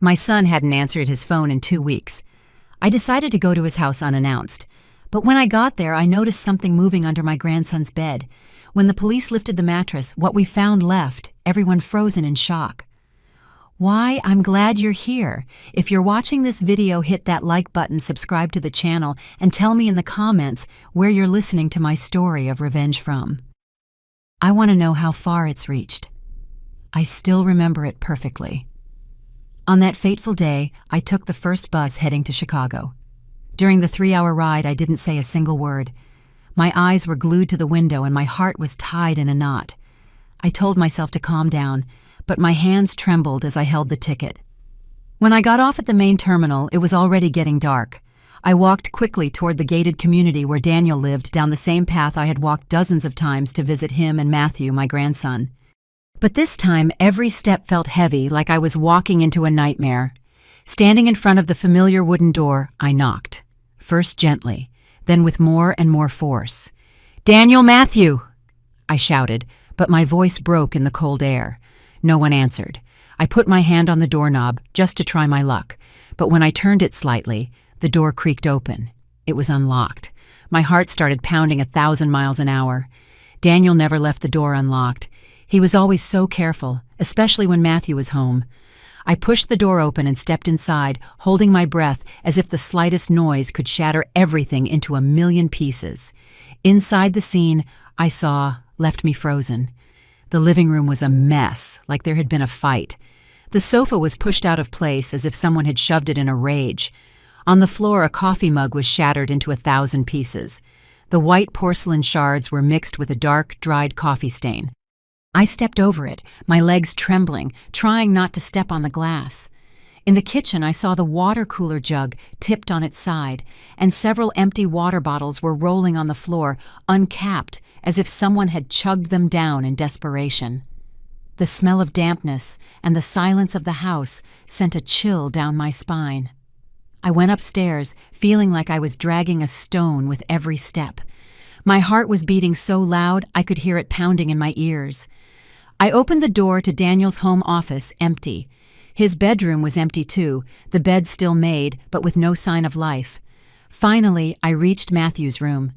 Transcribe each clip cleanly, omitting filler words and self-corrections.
My son hadn't answered his phone in 2 weeks. I decided to go to his house unannounced. But when I got there, I noticed something moving under my grandson's bed. When the police lifted the mattress, what we found left, everyone frozen in shock. Why, I'm glad you're here. If you're watching this video, hit that like button, subscribe to the channel, and tell me in the comments where you're listening to my story of revenge from. I want to know how far it's reached. I still remember it perfectly. On that fateful day, I took the first bus heading to Chicago. During the 3-hour ride, I didn't say a single word. My eyes were glued to the window and my heart was tied in a knot. I told myself to calm down, but my hands trembled as I held the ticket. When I got off at the main terminal, it was already getting dark. I walked quickly toward the gated community where Daniel lived, down the same path I had walked dozens of times to visit him and Matthew, my grandson. But this time, every step felt heavy, like I was walking into a nightmare. Standing in front of the familiar wooden door, I knocked. First gently, then with more and more force. "Daniel, Matthew!" I shouted, but my voice broke in the cold air. No one answered. I put my hand on the doorknob just to try my luck, but when I turned it slightly, the door creaked open. It was unlocked. My heart started pounding 1,000 miles an hour. Daniel never left the door unlocked. He was always so careful, especially when Matthew was home. I pushed the door open and stepped inside, holding my breath as if the slightest noise could shatter everything into 1,000,000 pieces. Inside the scene I saw left me frozen. The living room was a mess, like there had been a fight. The sofa was pushed out of place as if someone had shoved it in a rage. On the floor, a coffee mug was shattered into 1,000 pieces. The white porcelain shards were mixed with a dark, dried coffee stain. I stepped over it, my legs trembling, trying not to step on the glass. In the kitchen, I saw the water cooler jug tipped on its side, and several empty water bottles were rolling on the floor, uncapped, as if someone had chugged them down in desperation. The smell of dampness and the silence of the house sent a chill down my spine. I went upstairs, feeling like I was dragging a stone with every step. My heart was beating so loud I could hear it pounding in my ears. I opened the door to Daniel's home office, empty. His bedroom was empty too, the bed still made, but with no sign of life. Finally, I reached Matthew's room.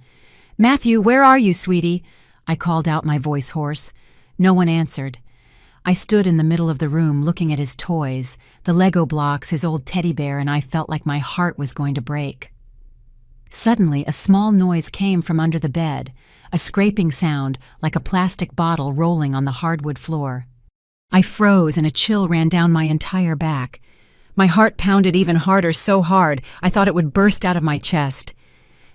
"Matthew, where are you, sweetie?" I called out, my voice hoarse. No one answered. I stood in the middle of the room looking at his toys, the Lego blocks, his old teddy bear, and I felt like my heart was going to break. Suddenly, a small noise came from under the bed, a scraping sound like a plastic bottle rolling on the hardwood floor. I froze and a chill ran down my entire back. My heart pounded even harder, so hard I thought it would burst out of my chest.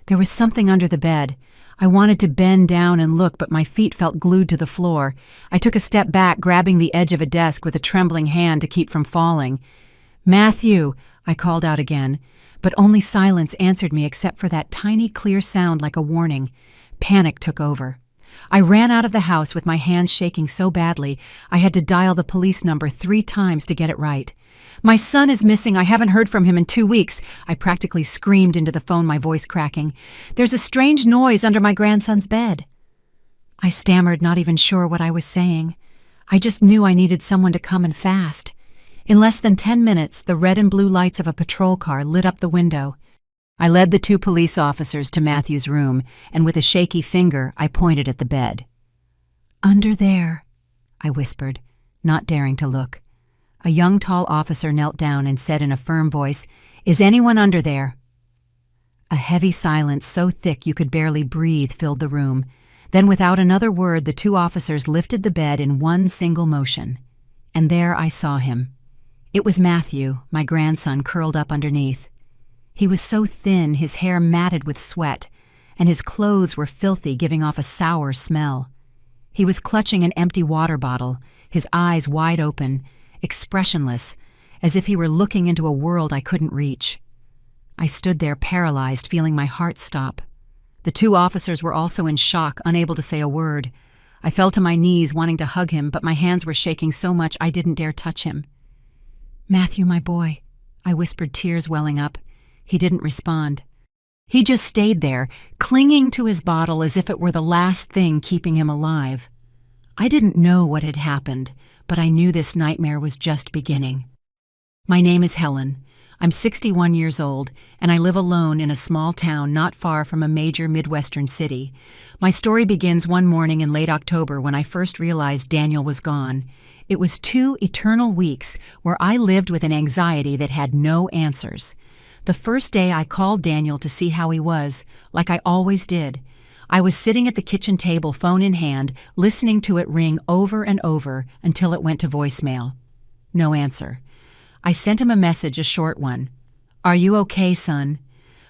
There was something under the bed. I wanted to bend down and look, but my feet felt glued to the floor. I took a step back, grabbing the edge of a desk with a trembling hand to keep from falling. "Matthew," I called out again, but only silence answered me except for that tiny, clear sound like a warning. Panic took over. I ran out of the house with my hands shaking so badly I had to dial the police number 3 times to get it right. "My son is missing. I haven't heard from him in 2 weeks. I practically screamed into the phone, my voice cracking. "There's a strange noise under my grandson's bed." I stammered, not even sure what I was saying. I just knew I needed someone to come, and fast. In less than 10 minutes, the red and blue lights of a patrol car lit up the window. I led the 2 police officers to Matthew's room, and with a shaky finger, I pointed at the bed. "Under there," I whispered, not daring to look. A young, tall officer knelt down and said in a firm voice, "Is anyone under there?" A heavy silence so thick you could barely breathe filled the room. Then, without another word, the 2 officers lifted the bed in one single motion. And there I saw him. It was Matthew, my grandson, curled up underneath. He was so thin, his hair matted with sweat, and his clothes were filthy, giving off a sour smell. He was clutching an empty water bottle, his eyes wide open, expressionless, as if he were looking into a world I couldn't reach. I stood there paralyzed, feeling my heart stop. The 2 officers were also in shock, unable to say a word. I fell to my knees, wanting to hug him, but my hands were shaking so much I didn't dare touch him. "Matthew, my boy," I whispered, tears welling up. He didn't respond. He just stayed there, clinging to his bottle as if it were the last thing keeping him alive. I didn't know what had happened, but I knew this nightmare was just beginning. My name is Helen. I'm 61 years old, and I live alone in a small town not far from a major Midwestern city. My story begins one morning in late October when I first realized Daniel was gone. It was 2 eternal weeks where I lived with an anxiety that had no answers. The first day I called Daniel to see how he was, like I always did. I was sitting at the kitchen table, phone in hand, listening to it ring over and over until it went to voicemail. No answer. I sent him a message, a short one. "Are you okay, son?"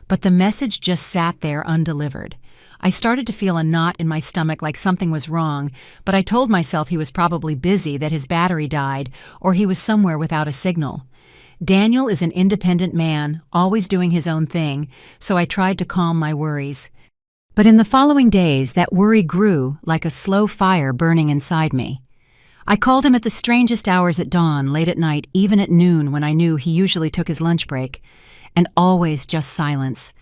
But the message just sat there undelivered. I started to feel a knot in my stomach, like something was wrong, but I told myself he was probably busy, that his battery died, or he was somewhere without a signal. Daniel is an independent man, always doing his own thing, so I tried to calm my worries. But in the following days, that worry grew like a slow fire burning inside me. I called him at the strangest hours at dawn, late at night, even at noon when I knew he usually took his lunch break, and always just silence.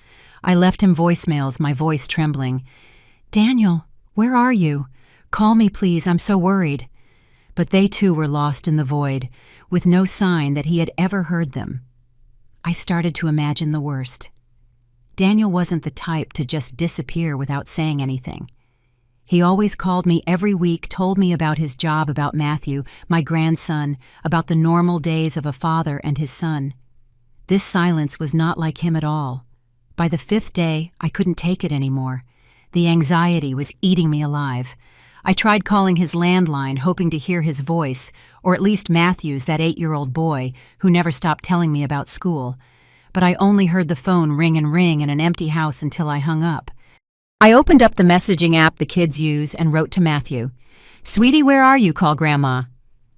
I left him voicemails, my voice trembling. "Daniel, where are you? Call me, please, I'm so worried." But they too were lost in the void, with no sign that he had ever heard them. I started to imagine the worst. Daniel wasn't the type to just disappear without saying anything. He always called me every week, told me about his job, about Matthew, my grandson, about the normal days of a father and his son. This silence was not like him at all. By the 5th day, I couldn't take it anymore. The anxiety was eating me alive. I tried calling his landline, hoping to hear his voice, or at least Matthew's, that 8-year-old boy who never stopped telling me about school. But I only heard the phone ring and ring in an empty house until I hung up. I opened up the messaging app the kids use and wrote to Matthew. "Sweetie, where are you? Call Grandma."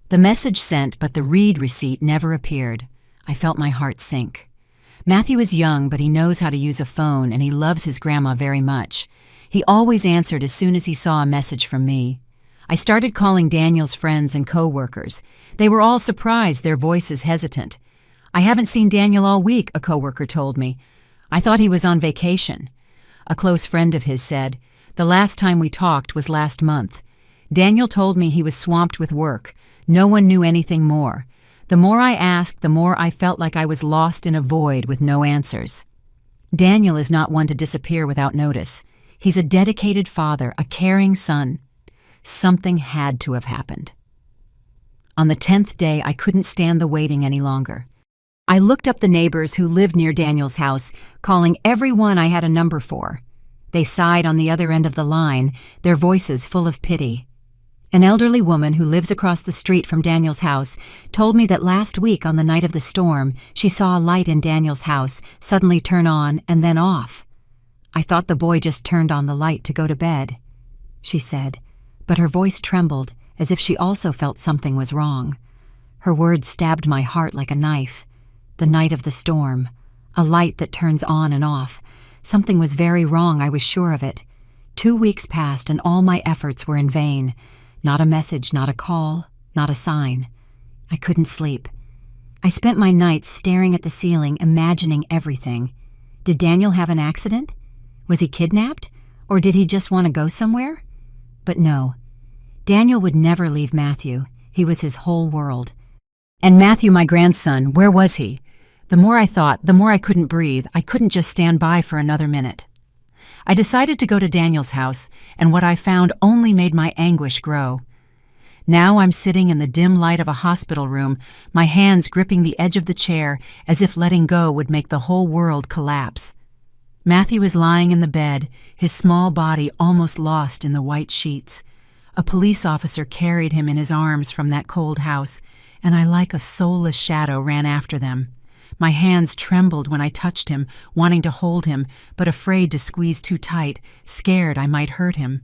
The message sent, but the read receipt never appeared. I felt my heart sink. Matthew is young, but he knows how to use a phone, and he loves his grandma very much. He always answered as soon as he saw a message from me. I started calling Daniel's friends and co-workers. They were all surprised, their voices hesitant. "I haven't seen Daniel all week," a co-worker told me. "I thought he was on vacation." A close friend of his said, "The last time we talked was last month. Daniel told me he was swamped with work. No one knew anything more. The more I asked, the more I felt like I was lost in a void with no answers." Daniel is not one to disappear without notice. He's a dedicated father, a caring son. Something had to have happened. On the 10th day, I couldn't stand the waiting any longer. I looked up the neighbors who lived near Daniel's house, calling everyone I had a number for. They sighed on the other end of the line, their voices full of pity. An elderly woman who lives across the street from Daniel's house told me that last week on the night of the storm, she saw a light in Daniel's house suddenly turn on and then off. "I thought the boy just turned on the light to go to bed," she said, but her voice trembled as if she also felt something was wrong. Her words stabbed my heart like a knife. The night of the storm, a light that turns on and off. Something was very wrong, I was sure of it. 2 weeks passed and all my efforts were in vain. Not a message, not a call, not a sign. I couldn't sleep. I spent my nights staring at the ceiling, imagining everything. Did Daniel have an accident? Was he kidnapped? Or did he just want to go somewhere? But no. Daniel would never leave Matthew. He was his whole world. And Matthew, my grandson, where was he? The more I thought, the more I couldn't breathe. I couldn't just stand by for another minute. I decided to go to Daniel's house, and what I found only made my anguish grow. Now I'm sitting in the dim light of a hospital room, my hands gripping the edge of the chair as if letting go would make the whole world collapse. Matthew is lying in the bed, his small body almost lost in the white sheets. A police officer carried him in his arms from that cold house, and I, like a soulless shadow, ran after them. My hands trembled when I touched him, wanting to hold him, but afraid to squeeze too tight, scared I might hurt him.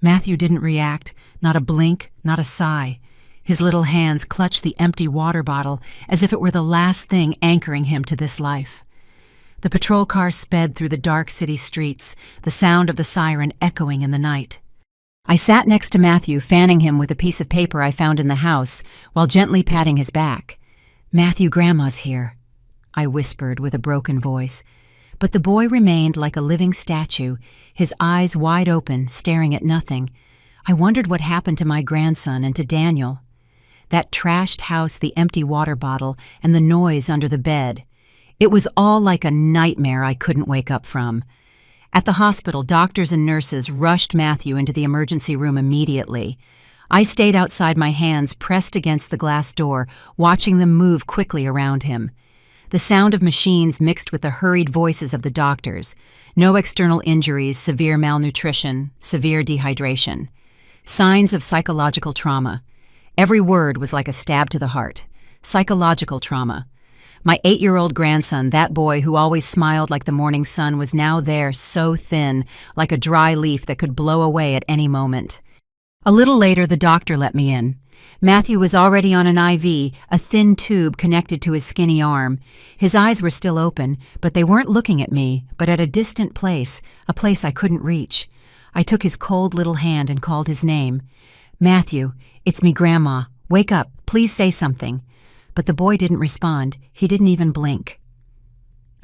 Matthew didn't react, not a blink, not a sigh. His little hands clutched the empty water bottle as if it were the last thing anchoring him to this life. The patrol car sped through the dark city streets, the sound of the siren echoing in the night. I sat next to Matthew, fanning him with a piece of paper I found in the house, while gently patting his back. "Matthew, Grandma's here," I whispered with a broken voice. But the boy remained like a living statue, his eyes wide open, staring at nothing. I wondered what happened to my grandson and to Daniel. That trashed house, the empty water bottle, and the noise under the bed. It was all like a nightmare I couldn't wake up from. At the hospital, doctors and nurses rushed Matthew into the emergency room immediately. I stayed outside, my hands pressed against the glass door, watching them move quickly around him. The sound of machines mixed with the hurried voices of the doctors. No external injuries, severe malnutrition, severe dehydration. Signs of psychological trauma. Every word was like a stab to the heart. Psychological trauma. My 8-year-old grandson, that boy who always smiled like the morning sun, was now there, so thin, like a dry leaf that could blow away at any moment. A little later, the doctor let me in. Matthew was already on an IV, a thin tube connected to his skinny arm. His eyes were still open, but they weren't looking at me, but at a distant place, a place I couldn't reach. I took his cold little hand and called his name. "Matthew, it's me, Grandma. Wake up, please say something." But the boy didn't respond. He didn't even blink.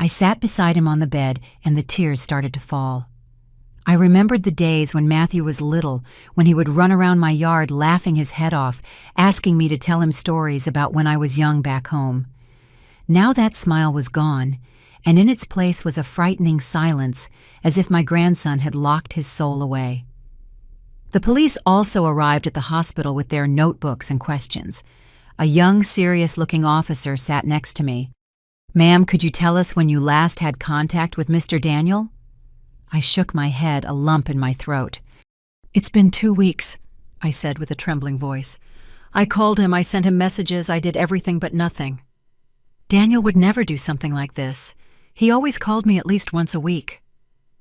I sat beside him on the bed, and the tears started to fall. I remembered the days when Matthew was little, when he would run around my yard laughing his head off, asking me to tell him stories about when I was young back home. Now that smile was gone, and in its place was a frightening silence, as if my grandson had locked his soul away. The police also arrived at the hospital with their notebooks and questions. A young, serious-looking officer sat next to me. "Ma'am, could you tell us when you last had contact with Mr. Daniel?" I shook my head, a lump in my throat. "It's been 2 weeks," I said with a trembling voice. "I called him, I sent him messages, I did everything but nothing. Daniel would never do something like this. He always called me at least once a week."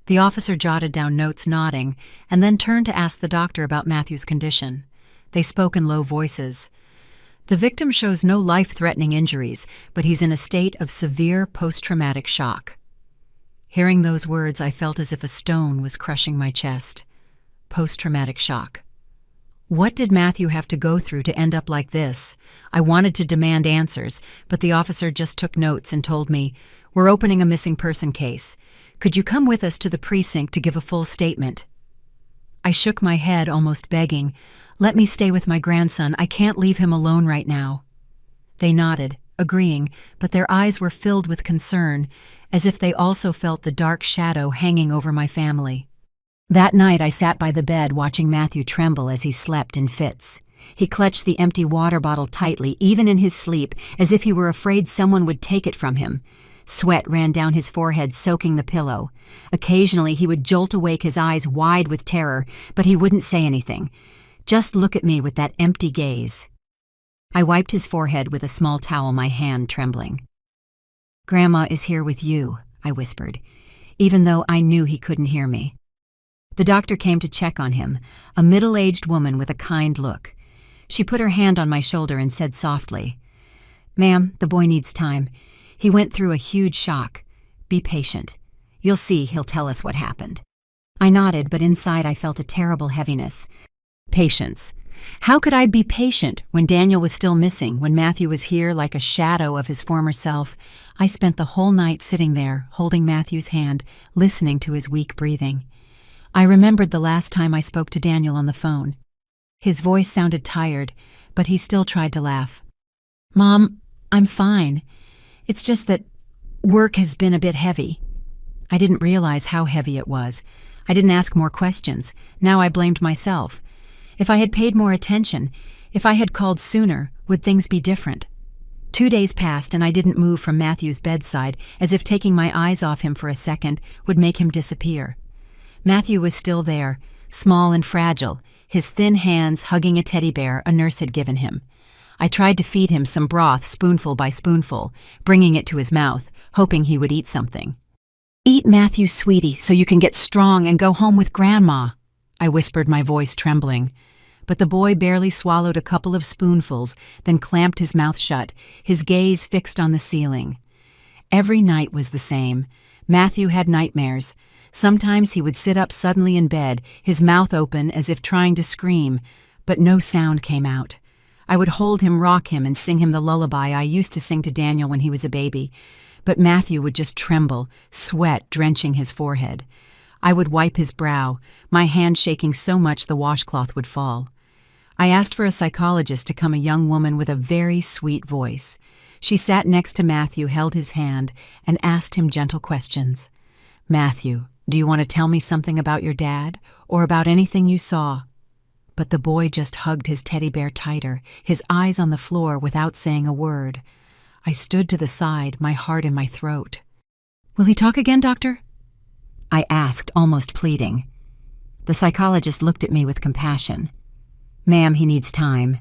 The officer jotted down notes, nodding, and then turned to ask the doctor about Matthew's condition. They spoke in low voices. "The victim shows no life-threatening injuries, but he's in a state of severe post-traumatic shock." Hearing those words, I felt as if a stone was crushing my chest. Post-traumatic shock. What did Matthew have to go through to end up like this? I wanted to demand answers, but the officer just took notes and told me, "We're opening a missing person case. Could you come with us to the precinct to give a full statement?" I shook my head, almost begging, "Let me stay with my grandson. I can't leave him alone right now." They nodded, agreeing, but their eyes were filled with concern, as if they also felt the dark shadow hanging over my family. That night I sat by the bed watching Matthew tremble as he slept in fits. He clutched the empty water bottle tightly, even in his sleep, as if he were afraid someone would take it from him. Sweat ran down his forehead, soaking the pillow. Occasionally he would jolt awake, his eyes wide with terror, but he wouldn't say anything. Just look at me with that empty gaze. I wiped his forehead with a small towel, my hand trembling. "Grandma is here with you," I whispered, even though I knew he couldn't hear me. The doctor came to check on him, a middle-aged woman with a kind look. She put her hand on my shoulder and said softly, "Ma'am, the boy needs time. He went through a huge shock. Be patient. You'll see he'll tell us what happened." I nodded, but inside I felt a terrible heaviness. Patience. How could I be patient when Daniel was still missing, when Matthew was here like a shadow of his former self? I spent the whole night sitting there, holding Matthew's hand, listening to his weak breathing. I remembered the last time I spoke to Daniel on the phone. His voice sounded tired, but he still tried to laugh. "Mom, I'm fine. It's just that work has been a bit heavy." I didn't realize how heavy it was. I didn't ask more questions. Now I blamed myself. If I had paid more attention, if I had called sooner, would things be different? 2 days passed and I didn't move from Matthew's bedside, as if taking my eyes off him for a second would make him disappear. Matthew was still there, small and fragile, his thin hands hugging a teddy bear a nurse had given him. I tried to feed him some broth spoonful by spoonful, bringing it to his mouth, hoping he would eat something. "Eat, Matthew, sweetie, so you can get strong and go home with Grandma," I whispered, my voice trembling. But the boy barely swallowed a couple of spoonfuls, then clamped his mouth shut, his gaze fixed on the ceiling. Every night was the same. Matthew had nightmares. Sometimes he would sit up suddenly in bed, his mouth open as if trying to scream, but no sound came out. I would hold him, rock him, and sing him the lullaby I used to sing to Daniel when he was a baby. But Matthew would just tremble, sweat drenching his forehead. I would wipe his brow, my hand shaking so much the washcloth would fall. I asked for a psychologist to come, a young woman with a very sweet voice. She sat next to Matthew, held his hand, and asked him gentle questions. "Matthew, do you want to tell me something about your dad, or about anything you saw?" But the boy just hugged his teddy bear tighter, his eyes on the floor without saying a word. I stood to the side, my heart in my throat. "Will he talk again, doctor?" I asked, almost pleading. The psychologist looked at me with compassion. "Ma'am, he needs time.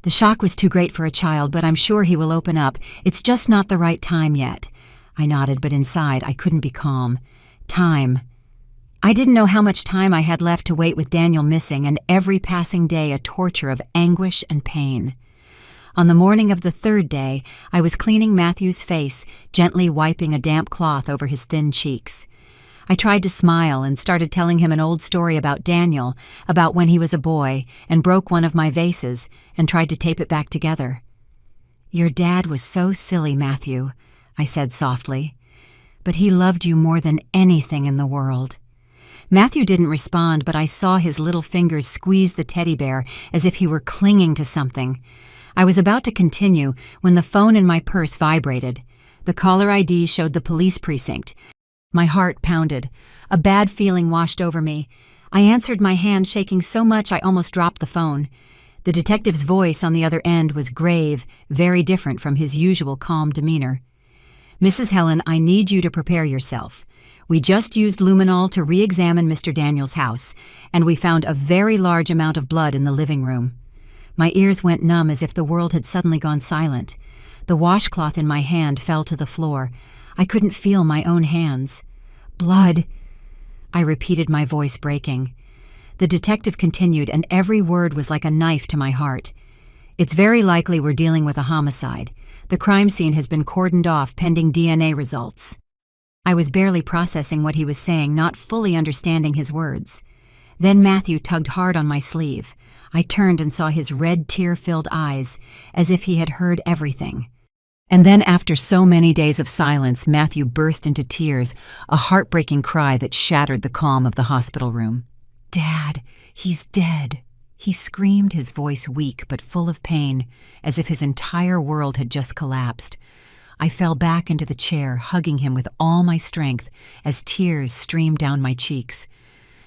The shock was too great for a child, but I'm sure he will open up. It's just not the right time yet." I nodded, but inside I couldn't be calm. Time. I didn't know how much time I had left to wait with Daniel missing, and every passing day a torture of anguish and pain. On the morning of the third day, I was cleaning Matthew's face, gently wiping a damp cloth over his thin cheeks. I tried to smile and started telling him an old story about Daniel, about when he was a boy, and broke one of my vases and tried to tape it back together. "Your dad was so silly, Matthew," I said softly. "But he loved you more than anything in the world." Matthew didn't respond, but I saw his little fingers squeeze the teddy bear as if he were clinging to something. I was about to continue when the phone in my purse vibrated. The caller ID showed the police precinct. My heart pounded. A bad feeling washed over me. I answered, my hand shaking so much I almost dropped the phone. The detective's voice on the other end was grave, very different from his usual calm demeanor. "Mrs. Helen, I need you to prepare yourself. We just used luminol to re-examine Mr. Daniel's house, and we found a very large amount of blood in the living room." My ears went numb as if the world had suddenly gone silent. The washcloth in my hand fell to the floor. I couldn't feel my own hands. "Blood," I repeated, my voice breaking. The detective continued, and every word was like a knife to my heart. "It's very likely we're dealing with a homicide. The crime scene has been cordoned off pending DNA results." I was barely processing what he was saying, not fully understanding his words. Then Matthew tugged hard on my sleeve. I turned and saw his red, tear-filled eyes, as if he had heard everything. And then, after so many days of silence, Matthew burst into tears, a heartbreaking cry that shattered the calm of the hospital room. "Dad, he's dead," he screamed, his voice weak but full of pain, as if his entire world had just collapsed. I fell back into the chair, hugging him with all my strength as tears streamed down my cheeks.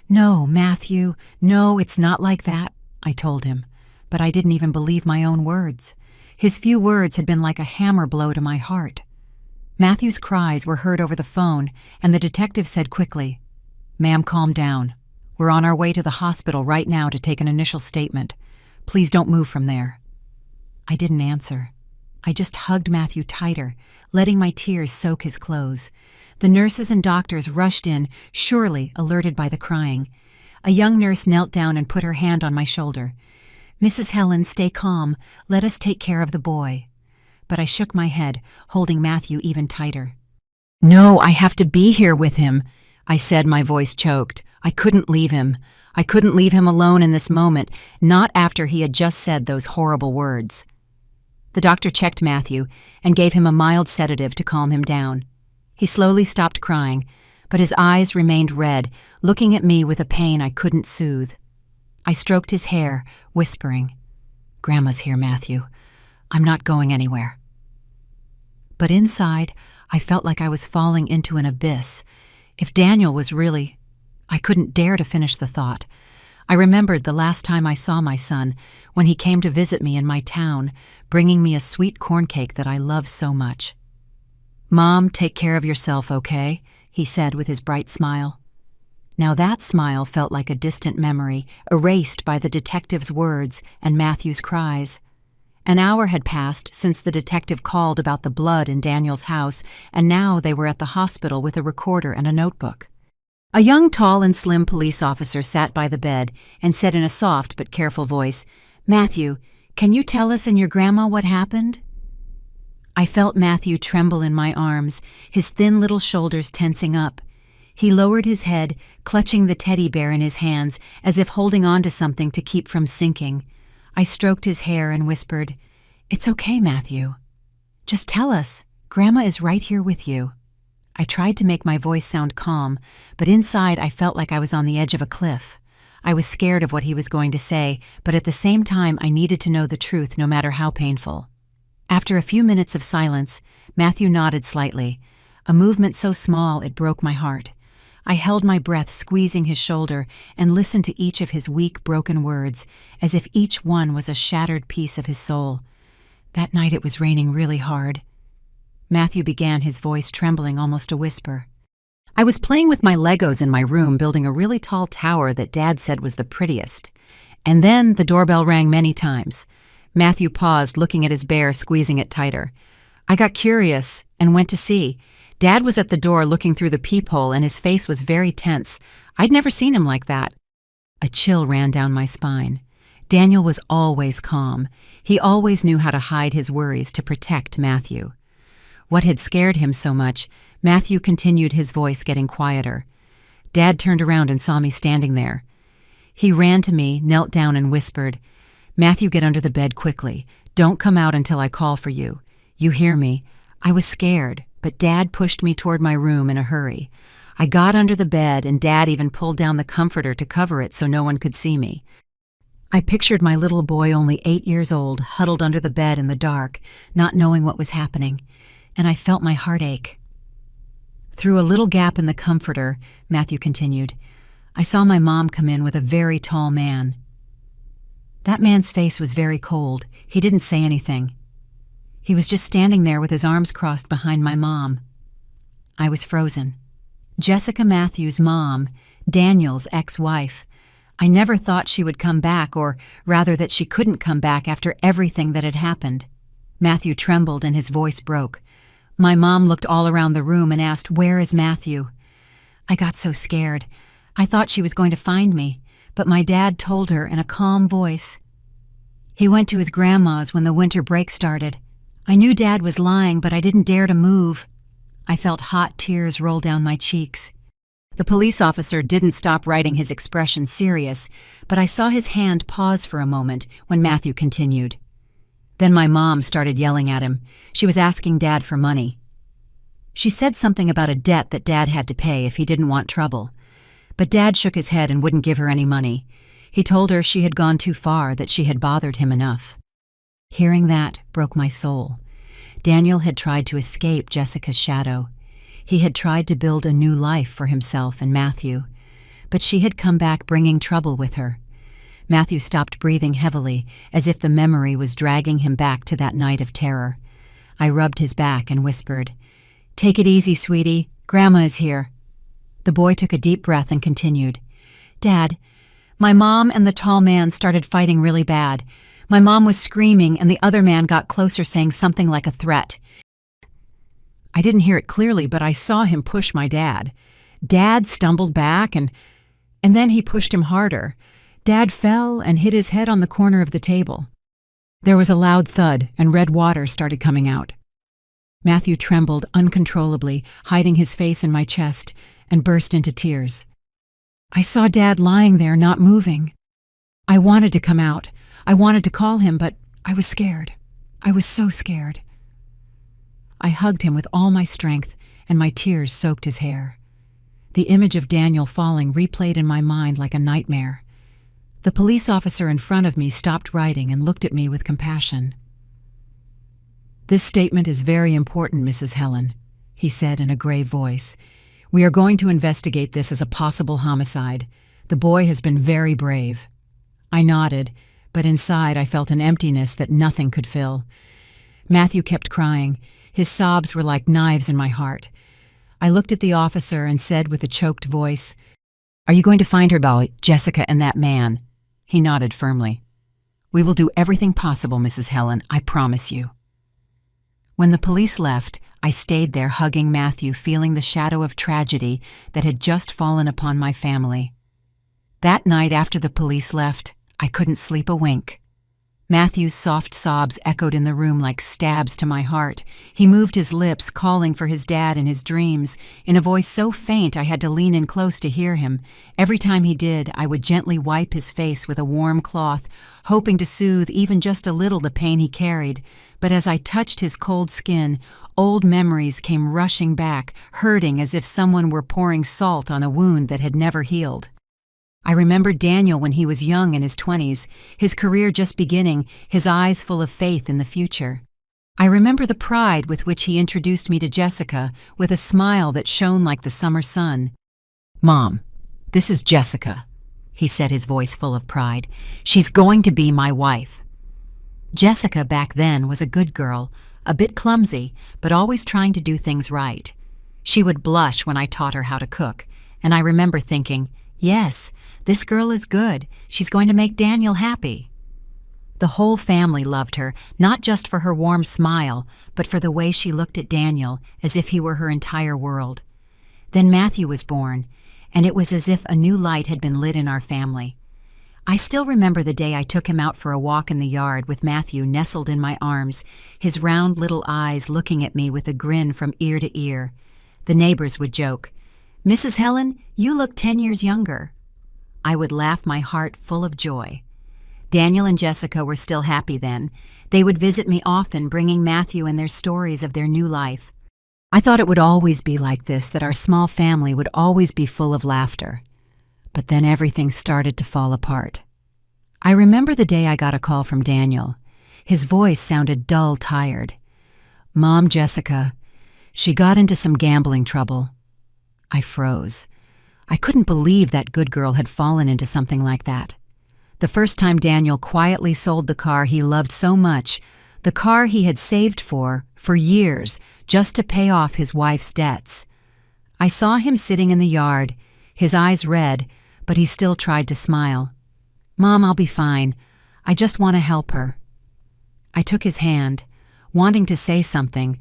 "No, Matthew, no, it's not like that," I told him, but I didn't even believe my own words. His few words had been like a hammer blow to my heart. Matthew's cries were heard over the phone, and the detective said quickly, "Ma'am, calm down. We're on our way to the hospital right now to take an initial statement. Please don't move from there." I didn't answer. I just hugged Matthew tighter, letting my tears soak his clothes. The nurses and doctors rushed in, surely alerted by the crying. A young nurse knelt down and put her hand on my shoulder. "Mrs. Helen, stay calm. Let us take care of the boy." But I shook my head, holding Matthew even tighter. "No, I have to be here with him," I said, my voice choked. I couldn't leave him. I couldn't leave him alone in this moment, not after he had just said those horrible words. The doctor checked Matthew and gave him a mild sedative to calm him down. He slowly stopped crying, but his eyes remained red, looking at me with a pain I couldn't soothe. I stroked his hair, whispering, "Grandma's here, Matthew. I'm not going anywhere." But inside, I felt like I was falling into an abyss. If Daniel was really... I couldn't dare to finish the thought. I remembered the last time I saw my son, when he came to visit me in my town, bringing me a sweet corn cake that I love so much. "Mom, take care of yourself, okay?" he said with his bright smile. Now that smile felt like a distant memory, erased by the detective's words and Matthew's cries. An hour had passed since the detective called about the blood in Daniel's house, and now they were at the hospital with a recorder and a notebook. A young, tall, and slim police officer sat by the bed and said in a soft but careful voice, "Matthew, can you tell us and your grandma what happened?" I felt Matthew tremble in my arms, his thin little shoulders tensing up. He lowered his head, clutching the teddy bear in his hands, as if holding on to something to keep from sinking. I stroked his hair and whispered, "It's okay, Matthew. Just tell us. Grandma is right here with you." I tried to make my voice sound calm, but inside I felt like I was on the edge of a cliff. I was scared of what he was going to say, but at the same time I needed to know the truth no matter how painful. After a few minutes of silence, Matthew nodded slightly, a movement so small it broke my heart. I held my breath, squeezing his shoulder, and listened to each of his weak, broken words, as if each one was a shattered piece of his soul. That night it was raining really hard. Matthew began, his voice trembling, almost a whisper. I was playing with my Legos in my room, building a really tall tower that Dad said was the prettiest. And then the doorbell rang many times. Matthew paused, looking at his bear, squeezing it tighter. I got curious and went to see. Dad was at the door looking through the peephole, and his face was very tense. I'd never seen him like that. A chill ran down my spine. Daniel was always calm. He always knew how to hide his worries to protect Matthew. What had scared him so much, Matthew continued, his voice getting quieter. Dad turned around and saw me standing there. He ran to me, knelt down, and whispered, Matthew, get under the bed quickly. Don't come out until I call for you. You hear me? I was scared, but Dad pushed me toward my room in a hurry. I got under the bed, and Dad even pulled down the comforter to cover it so no one could see me. I pictured my little boy, only 8 years old, huddled under the bed in the dark, not knowing what was happening, and I felt my heart ache. Through a little gap in the comforter, Matthew continued, I saw my mom come in with a very tall man. That man's face was very cold. He didn't say anything. He was just standing there with his arms crossed behind my mom. I was frozen. Jessica Matthews' mom, Daniel's ex-wife. I never thought she would come back, or rather that she couldn't come back after everything that had happened. Matthew trembled and his voice broke. My mom looked all around the room and asked, Where is Matthew? I got so scared. I thought she was going to find me, but my dad told her in a calm voice. He went to his grandma's when the winter break started. I knew Dad was lying, but I didn't dare to move. I felt hot tears roll down my cheeks. The police officer didn't stop writing, his expression serious, but I saw his hand pause for a moment when Matthew continued. Then my mom started yelling at him. She was asking Dad for money. She said something about a debt that Dad had to pay if he didn't want trouble. But Dad shook his head and wouldn't give her any money. He told her she had gone too far, that she had bothered him enough. Hearing that broke my soul. Daniel had tried to escape Jessica's shadow. He had tried to build a new life for himself and Matthew. But she had come back bringing trouble with her. Matthew stopped breathing heavily, as if the memory was dragging him back to that night of terror. I rubbed his back and whispered, Take it easy, sweetie. Grandma is here. The boy took a deep breath and continued, Dad, my mom and the tall man started fighting really bad. My mom was screaming, and the other man got closer, saying something like a threat. I didn't hear it clearly, but I saw him push my dad. Dad stumbled back, and then he pushed him harder. Dad fell and hit his head on the corner of the table. There was a loud thud, and red water started coming out. Matthew trembled uncontrollably, hiding his face in my chest, and burst into tears. I saw Dad lying there, not moving. I wanted to come out. I wanted to call him, but I was scared. I was so scared. I hugged him with all my strength, and my tears soaked his hair. The image of Daniel falling replayed in my mind like a nightmare. The police officer in front of me stopped writing and looked at me with compassion. This statement is very important, Mrs. Helen, he said in a grave voice. We are going to investigate this as a possible homicide. The boy has been very brave. I nodded, but inside I felt an emptiness that nothing could fill. Matthew kept crying. His sobs were like knives in my heart. I looked at the officer and said with a choked voice, Are you going to find her about Jessica and that man? He nodded firmly. We will do everything possible, Mrs. Helen, I promise you. When the police left, I stayed there hugging Matthew, feeling the shadow of tragedy that had just fallen upon my family. That night after the police left, I couldn't sleep a wink. Matthew's soft sobs echoed in the room like stabs to my heart. He moved his lips, calling for his dad in his dreams, in a voice so faint I had to lean in close to hear him. Every time he did, I would gently wipe his face with a warm cloth, hoping to soothe even just a little the pain he carried. But as I touched his cold skin, old memories came rushing back, hurting as if someone were pouring salt on a wound that had never healed. I remembered Daniel when he was young in his 20s, his career just beginning, his eyes full of faith in the future. I remember the pride with which he introduced me to Jessica with a smile that shone like the summer sun. "Mom, this is Jessica," he said, his voice full of pride. "She's going to be my wife." Jessica back then was a good girl, a bit clumsy, but always trying to do things right. She would blush when I taught her how to cook, and I remember thinking, yes, this girl is good. She's going to make Daniel happy. The whole family loved her, not just for her warm smile, but for the way she looked at Daniel as if he were her entire world. Then Matthew was born, and it was as if a new light had been lit in our family. I still remember the day I took him out for a walk in the yard with Matthew nestled in my arms, his round little eyes looking at me with a grin from ear to ear. The neighbors would joke, "Mrs. Helen, you look 10 years younger." I would laugh, my heart full of joy. Daniel and Jessica were still happy then. They would visit me often, bringing Matthew and their stories of their new life. I thought it would always be like this, that our small family would always be full of laughter. But then everything started to fall apart. I remember the day I got a call from Daniel. His voice sounded dull, tired. "Mom, Jessica, she got into some gambling trouble." I froze. I couldn't believe that good girl had fallen into something like that. The first time Daniel quietly sold the car he loved so much, the car he had saved for years, just to pay off his wife's debts. I saw him sitting in the yard, his eyes red, but he still tried to smile. "Mom, I'll be fine. I just want to help her." I took his hand, wanting to say something,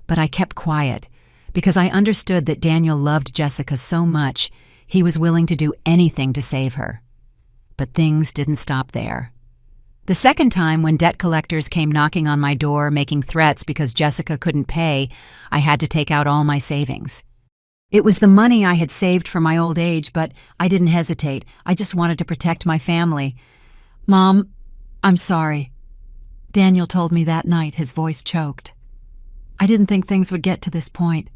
but I kept quiet, because I understood that Daniel loved Jessica so much, he was willing to do anything to save her. But things didn't stop there. The second time, when debt collectors came knocking on my door, making threats because Jessica couldn't pay, I had to take out all my savings. It was the money I had saved for my old age, but I didn't hesitate. I just wanted to protect my family. "Mom, I'm sorry," Daniel told me that night, his voice choked. I didn't think things would get to this point.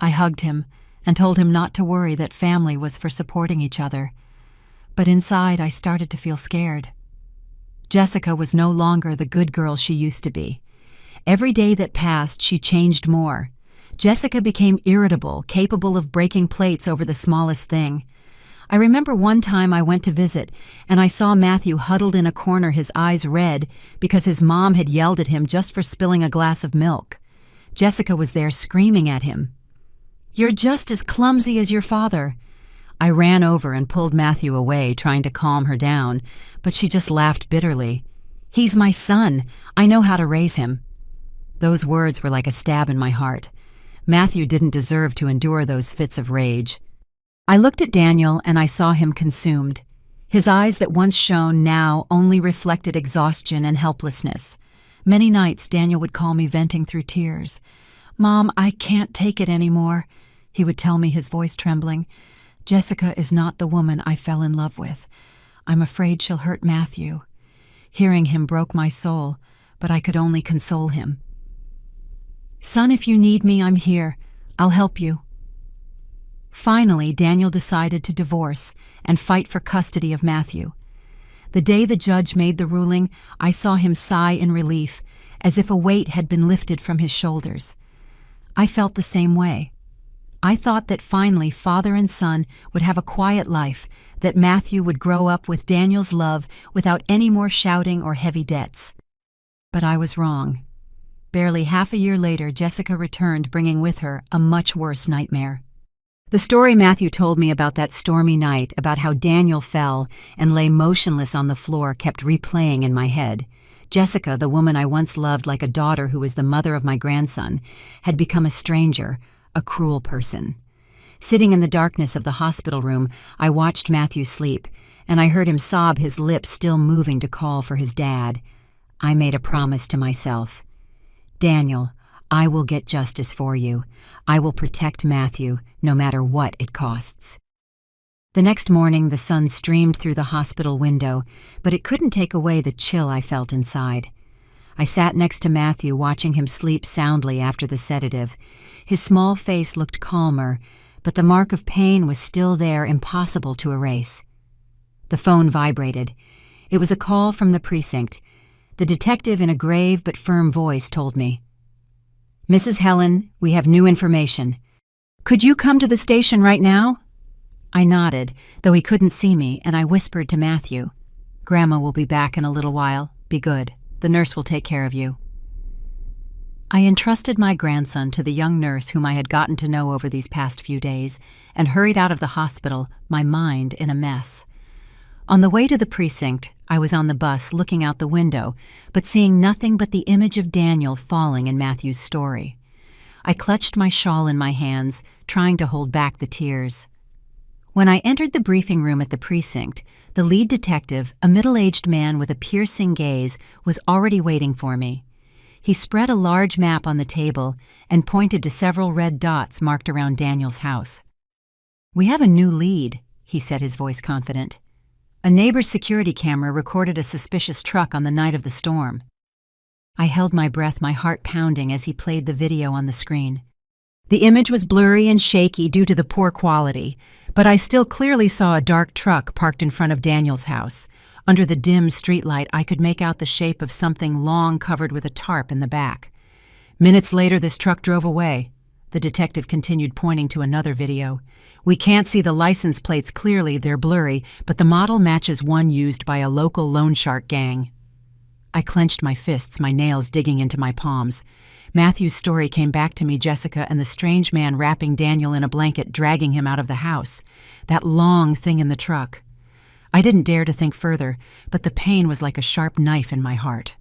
I hugged him and told him not to worry, that family was for supporting each other. But inside, I started to feel scared. Jessica was no longer the good girl she used to be. Every day that passed, she changed more. Jessica became irritable, capable of breaking plates over the smallest thing. I remember one time I went to visit, and I saw Matthew huddled in a corner, his eyes red, because his mom had yelled at him just for spilling a glass of milk. Jessica was there screaming at him. "You're just as clumsy as your father." I ran over and pulled Matthew away, trying to calm her down, but she just laughed bitterly. "He's my son. I know how to raise him." Those words were like a stab in my heart. Matthew didn't deserve to endure those fits of rage. I looked at Daniel and I saw him consumed. His eyes that once shone now only reflected exhaustion and helplessness. Many nights Daniel would call me, venting through tears. "Mom, I can't take it anymore," he would tell me, his voice trembling. "Jessica is not the woman I fell in love with. I'm afraid she'll hurt Matthew." Hearing him broke my soul, but I could only console him. "Son, if you need me, I'm here. I'll help you." Finally, Daniel decided to divorce and fight for custody of Matthew. The day the judge made the ruling, I saw him sigh in relief, as if a weight had been lifted from his shoulders. I felt the same way. I thought that finally father and son would have a quiet life, that Matthew would grow up with Daniel's love without any more shouting or heavy debts. But I was wrong. Barely half a year later, Jessica returned, bringing with her a much worse nightmare. The story Matthew told me about that stormy night, about how Daniel fell and lay motionless on the floor, kept replaying in my head. Jessica, the woman I once loved like a daughter who was the mother of my grandson, had become a stranger, a cruel person. Sitting in the darkness of the hospital room, I watched Matthew sleep, and I heard him sob, his lips still moving to call for his dad. I made a promise to myself. "Daniel, I will get justice for you. I will protect Matthew, no matter what it costs." The next morning, the sun streamed through the hospital window, but it couldn't take away the chill I felt inside. I sat next to Matthew, watching him sleep soundly after the sedative. His small face looked calmer, but the mark of pain was still there, impossible to erase. The phone vibrated. It was a call from the precinct. The detective, in a grave but firm voice, told me, "Mrs. Helen, we have new information. Could you come to the station right now?" I nodded, though he couldn't see me, and I whispered to Matthew, "Grandma will be back in a little while. Be good. The nurse will take care of you." I entrusted my grandson to the young nurse whom I had gotten to know over these past few days and hurried out of the hospital, my mind in a mess. On the way to the precinct, I was on the bus looking out the window, but seeing nothing but the image of Daniel falling in Matthew's story. I clutched my shawl in my hands, trying to hold back the tears. When I entered the briefing room at the precinct, the lead detective, a middle-aged man with a piercing gaze, was already waiting for me. He spread a large map on the table and pointed to several red dots marked around Daniel's house. "We have a new lead," he said, his voice confident. "A neighbor's security camera recorded a suspicious truck on the night of the storm." I held my breath, my heart pounding as he played the video on the screen. The image was blurry and shaky due to the poor quality, but I still clearly saw a dark truck parked in front of Daniel's house. Under the dim streetlight, I could make out the shape of something long covered with a tarp in the back. Minutes later, this truck drove away. The detective continued, pointing to another video. "We can't see the license plates clearly, they're blurry, but the model matches one used by a local loan shark gang." I clenched my fists, my nails digging into my palms. Matthew's story came back to me, Jessica, and the strange man wrapping Daniel in a blanket, dragging him out of the house. That long thing in the truck. I didn't dare to think further, but the pain was like a sharp knife in my heart.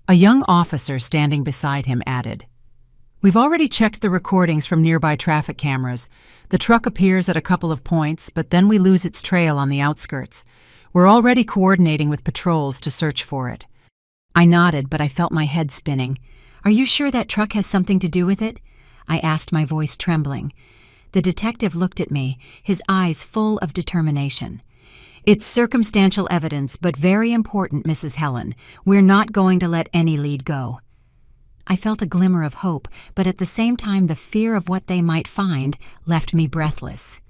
A young officer standing beside him added, "We've already checked the recordings from nearby traffic cameras. The truck appears at a couple of points, but then we lose its trail on the outskirts. We're already coordinating with patrols to search for it." I nodded, but I felt my head spinning. "Are you sure that truck has something to do with it?" I asked, my voice trembling. The detective looked at me, his eyes full of determination. "It's circumstantial evidence, but very important, Mrs. Helen. We're not going to let any lead go." I felt a glimmer of hope, but at the same time the fear of what they might find left me breathless.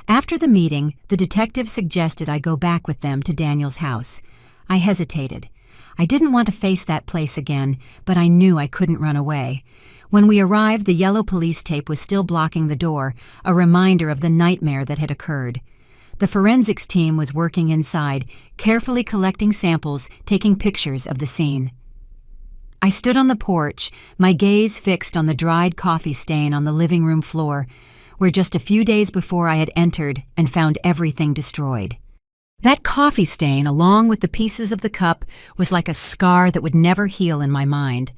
After the meeting, the detective suggested I go back with them to Daniel's house. I hesitated. I didn't want to face that place again, but I knew I couldn't run away. When we arrived, the yellow police tape was still blocking the door, a reminder of the nightmare that had occurred. The forensics team was working inside, carefully collecting samples, taking pictures of the scene. I stood on the porch, my gaze fixed on the dried coffee stain on the living room floor, where just a few days before I had entered and found everything destroyed. That coffee stain, along with the pieces of the cup, was like a scar that would never heal in my mind.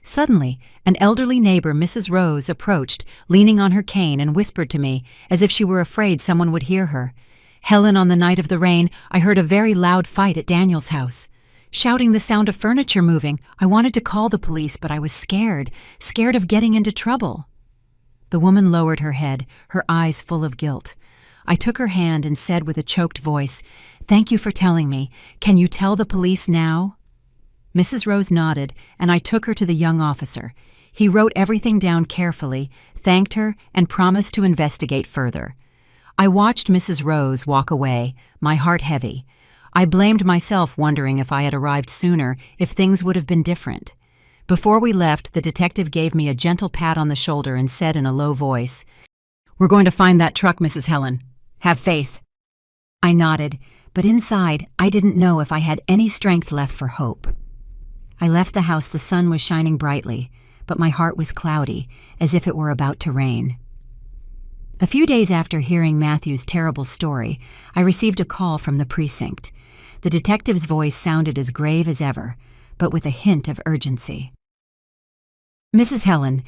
Suddenly, an elderly neighbor, Mrs. Rose, approached, leaning on her cane, and whispered to me, as if she were afraid someone would hear her. "Helen, on the night of the rain, I heard a very loud fight at Daniel's house. Shouting the sound of furniture moving, I wanted to call the police, but I was scared of getting into trouble." The woman lowered her head, her eyes full of guilt. I took her hand and said with a choked voice, "Thank you for telling me. Can you tell the police now?" Mrs. Rose nodded, and I took her to the young officer. He wrote everything down carefully, thanked her, and promised to investigate further. I watched Mrs. Rose walk away, my heart heavy. I blamed myself, wondering if I had arrived sooner, if things would have been different. Before we left, the detective gave me a gentle pat on the shoulder and said in a low voice, "We're going to find that truck, Mrs. Helen. Have faith." I nodded, but inside, I didn't know if I had any strength left for hope. I left the house. The sun was shining brightly, but my heart was cloudy, as if it were about to rain. A few days after hearing Matthew's terrible story, I received a call from the precinct. The detective's voice sounded as grave as ever, but with a hint of urgency. "Mrs. Helen,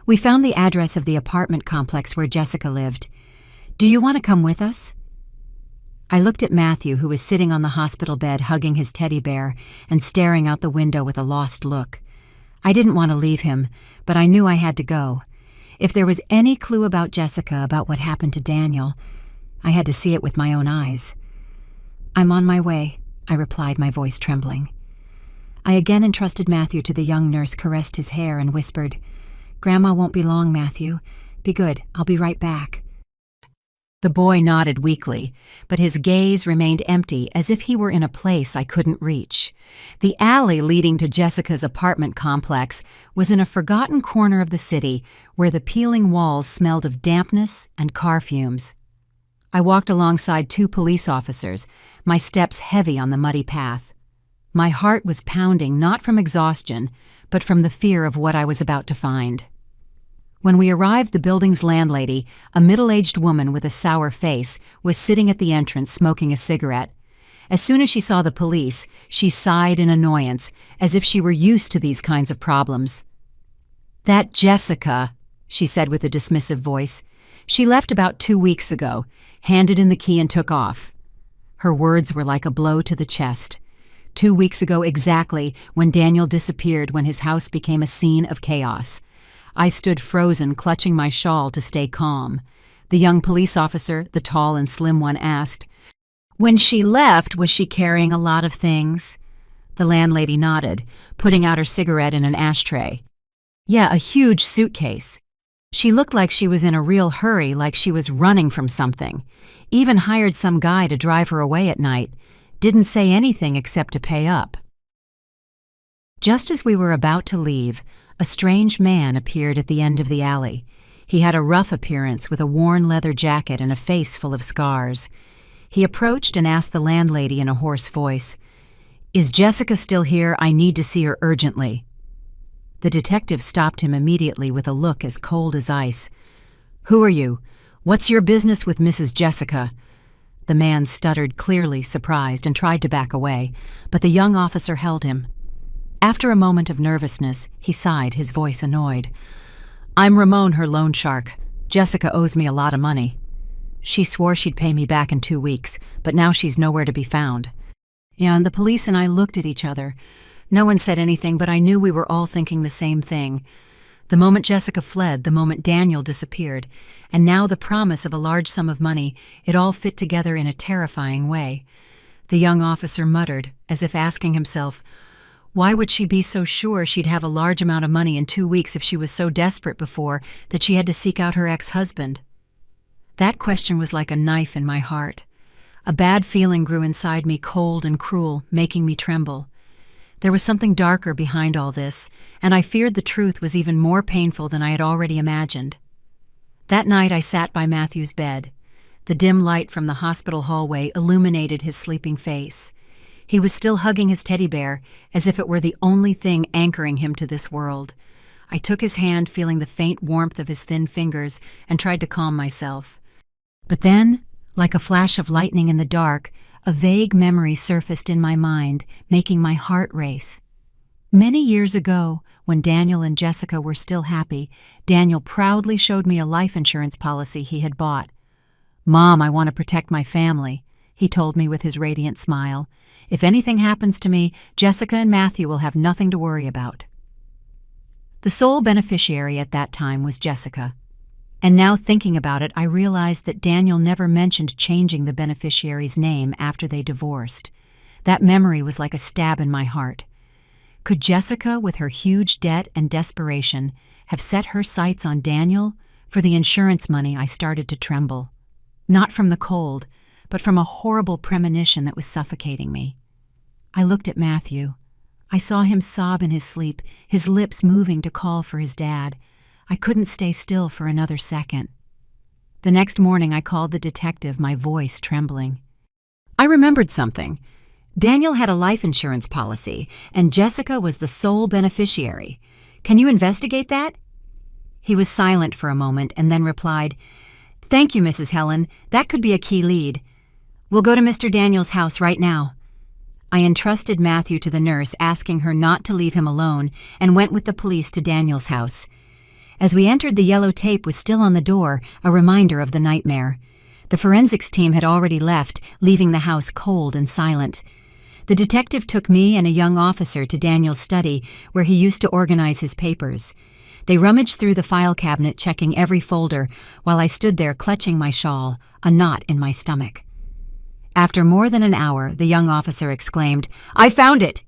we found the address of the apartment complex where Jessica lived. Do you want to come with us?" I looked at Matthew, who was sitting on the hospital bed hugging his teddy bear and staring out the window with a lost look. I didn't want to leave him, but I knew I had to go. If there was any clue about Jessica, about what happened to Daniel, I had to see it with my own eyes. "I'm on my way," I replied, my voice trembling. I again entrusted Matthew to the young nurse, caressed his hair, and whispered, "Grandma won't be long, Matthew. Be good. I'll be right back." The boy nodded weakly, but his gaze remained empty as if he were in a place I couldn't reach. The alley leading to Jessica's apartment complex was in a forgotten corner of the city where the peeling walls smelled of dampness and car fumes. I walked alongside 2 police officers, my steps heavy on the muddy path. My heart was pounding not from exhaustion, but from the fear of what I was about to find. When we arrived, the building's landlady, a middle-aged woman with a sour face, was sitting at the entrance smoking a cigarette. As soon as she saw the police, she sighed in annoyance, as if she were used to these kinds of problems. "That Jessica," she said with a dismissive voice. "She left about 2 weeks ago, handed in the key and took off." Her words were like a blow to the chest. 2 weeks ago exactly, when Daniel disappeared, when his house became a scene of chaos. I stood frozen, clutching my shawl to stay calm. The young police officer, the tall and slim one, asked, "When she left, was she carrying a lot of things?" The landlady nodded, putting out her cigarette in an ashtray. "Yeah, a huge suitcase. She looked like she was in a real hurry, like she was running from something. Even hired some guy to drive her away at night. Didn't say anything except to pay up." Just as we were about to leave, a strange man appeared at the end of the alley. He had a rough appearance with a worn leather jacket and a face full of scars. He approached and asked the landlady in a hoarse voice, "Is Jessica still here? I need to see her urgently." The detective stopped him immediately with a look as cold as ice. "Who are you? What's your business with Mrs. Jessica?" The man stuttered, clearly surprised, and tried to back away, but the young officer held him. After a moment of nervousness, he sighed, his voice annoyed. "I'm Ramon, her loan shark. Jessica owes me a lot of money. She swore she'd pay me back in 2 weeks, but now she's nowhere to be found." Yeah, and the police and I looked at each other. No one said anything, but I knew we were all thinking the same thing. The moment Jessica fled, the moment Daniel disappeared, and now the promise of a large sum of money, it all fit together in a terrifying way. The young officer muttered, as if asking himself, why would she be so sure she'd have a large amount of money in 2 weeks if she was so desperate before that she had to seek out her ex-husband? That question was like a knife in my heart. A bad feeling grew inside me, cold and cruel, making me tremble. There was something darker behind all this, and I feared the truth was even more painful than I had already imagined. That night I sat by Matthew's bed. The dim light from the hospital hallway illuminated his sleeping face. He was still hugging his teddy bear, as if it were the only thing anchoring him to this world. I took his hand, feeling the faint warmth of his thin fingers, and tried to calm myself. But then, like a flash of lightning in the dark, a vague memory surfaced in my mind, making my heart race. Many years ago, when Daniel and Jessica were still happy, Daniel proudly showed me a life insurance policy he had bought. "Mom, I want to protect my family," he told me with his radiant smile. "If anything happens to me, Jessica and Matthew will have nothing to worry about." The sole beneficiary at that time was Jessica. And now thinking about it, I realized that Daniel never mentioned changing the beneficiary's name after they divorced. That memory was like a stab in my heart. Could Jessica, with her huge debt and desperation, have set her sights on Daniel? For the insurance money, I started to tremble. Not from the cold, but from a horrible premonition that was suffocating me. I looked at Matthew. I saw him sob in his sleep, his lips moving to call for his dad. I couldn't stay still for another second. The next morning I called the detective, my voice trembling. I remembered something. Daniel had a life insurance policy, and Jessica was the sole beneficiary. Can you investigate that? He was silent for a moment and then replied, "Thank you, Mrs. Helen. That could be a key lead. We'll go to Mr. Daniel's house right now." I entrusted Matthew to the nurse, asking her not to leave him alone, and went with the police to Daniel's house. As we entered, the yellow tape was still on the door, a reminder of the nightmare. The forensics team had already left, leaving the house cold and silent. The detective took me and a young officer to Daniel's study, where he used to organize his papers. They rummaged through the file cabinet, checking every folder, while I stood there clutching my shawl, a knot in my stomach. After more than an hour, the young officer exclaimed, "I found it!"